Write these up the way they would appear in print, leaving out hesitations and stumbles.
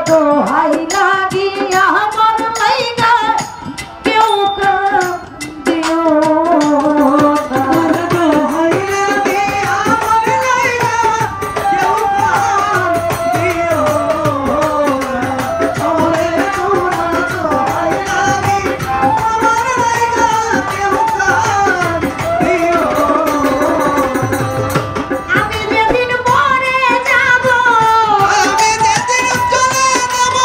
দোহাই লাগিয়া আমার লাইগা কেউ কাঁদিও না। দোহাই লাগিয়া আমার লাইগা কেউ কাঁদিও না। ওরে তোমরা দোহাই লাগিয়া আমার লাইগা কেউ কাঁদিও না। আমি যেদিন মরে যাব, আমি যেদিন চলে যাব,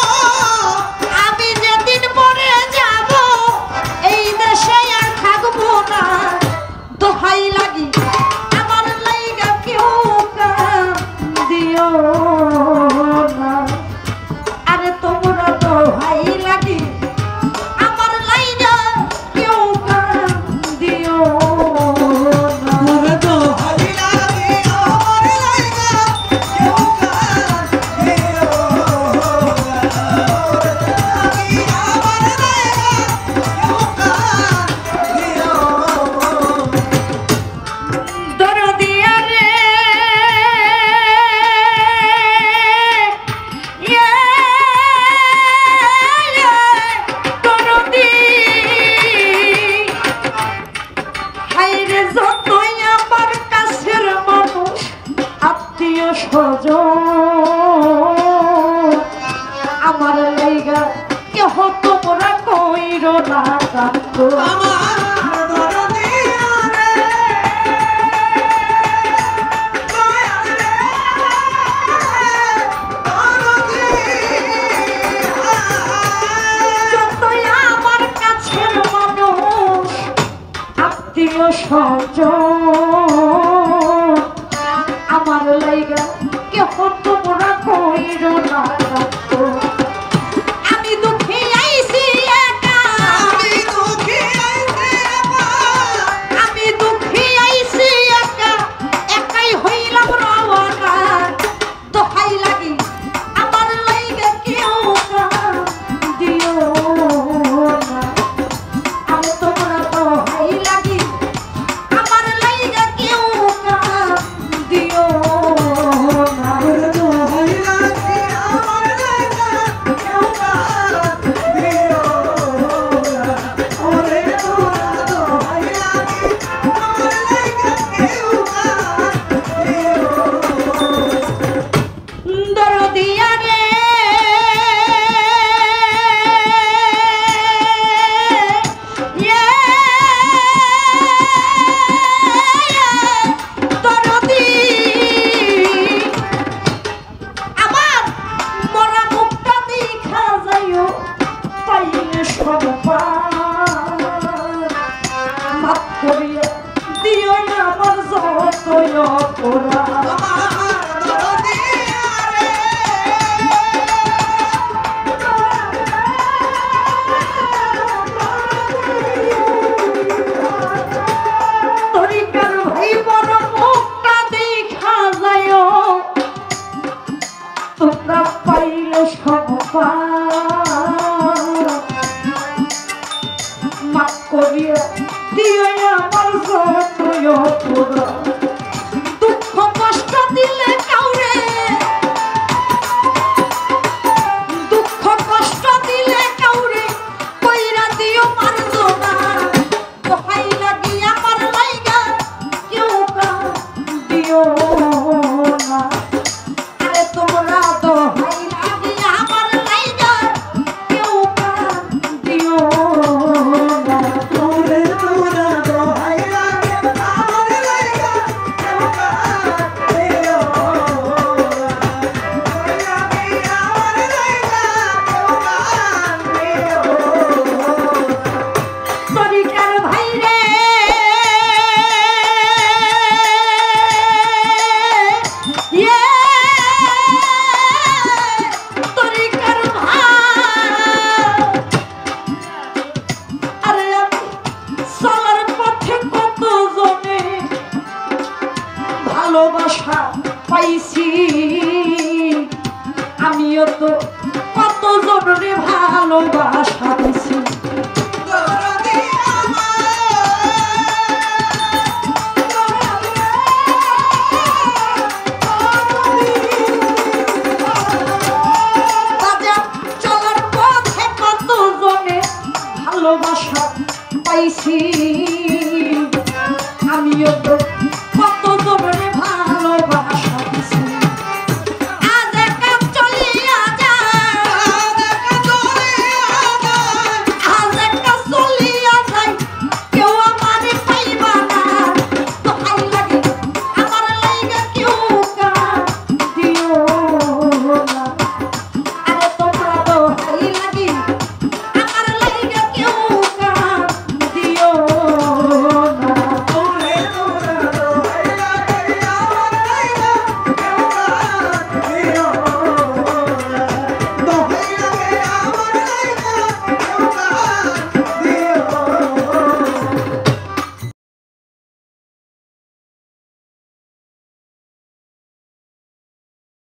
আমি যেদিন মরে যাব, এই দেশে আর থাকবো না। দোহাই লাগি আমার লাইগা কেউ কাঁদিও না। আরে তোমরা দোহাই লাগি আমার লাইগা কেউ কাঁদিও না। দোহাই লাগি আমার লাইগা কেউ কাঁদিও না। দরদিয়া রে ইয়ে দরদি হায়রে যতই আমার কাছের মানুষ আত্মীয় স্বজন আমার লাইগা কেহ তোমরা কইরো না কান্দ। আমার দরদিয়া রে যতই আমার কাছের মানুষ আত্মীয় স্বজন আমার লাইগা কেহ তোমরা কইরো না কান্দ। আমি দুঃখী আইছি একা, আমি দুঃখী আইছি একা, আমি দুঃখী আইছি একা, একাই হইলাম রওনা। দোহাই লাগি আমার লাইগা কেউ কাঁদিও না। আমি তোমরা দোহাই লাগি আমার লাইগা কেউ কাঁদিও না। দোহাই লাগি আমার লাইগা কেউ কাঁদিও না। ওরে তোমরা দোহাই লাগি আমার লাইগা কেউ কাঁদিও না। দরদিয়া রে ইয়ে দরদি আমার মরা মুখটা দেখা যাইও পাইলে সব মাফ করিয়া দিও না আমার যতই অপরাধ। তরিকার ভাই বড় মুখটা দেখা যাইও তোমরা পাইলে সব মাফ করিয়া দিও না আমার যতই অপরাধ। দুঃখ কষ্ট দিলে কাউরে, দুঃখ কষ্ট দিলে কাউরে কইরা দিও মার্জনা। দোহাই লাগি আমার লাইগা কেউ কাঁদিও না। আরে তোমরা দোহাই লাগি আমার লাইগা কেউ কাঁদিও না। তোমরা দোহাই লাগি আমার লাইগা কেউ কাঁদিও না। তরিকার ভাই রে ইয়ে তরিকার ভাই আরে আমি চলার পথে কত জনে ভালোবাসা পাইছি, আমিও তো কত জনে ভালোবাসা দিছি। বাজা পাইছি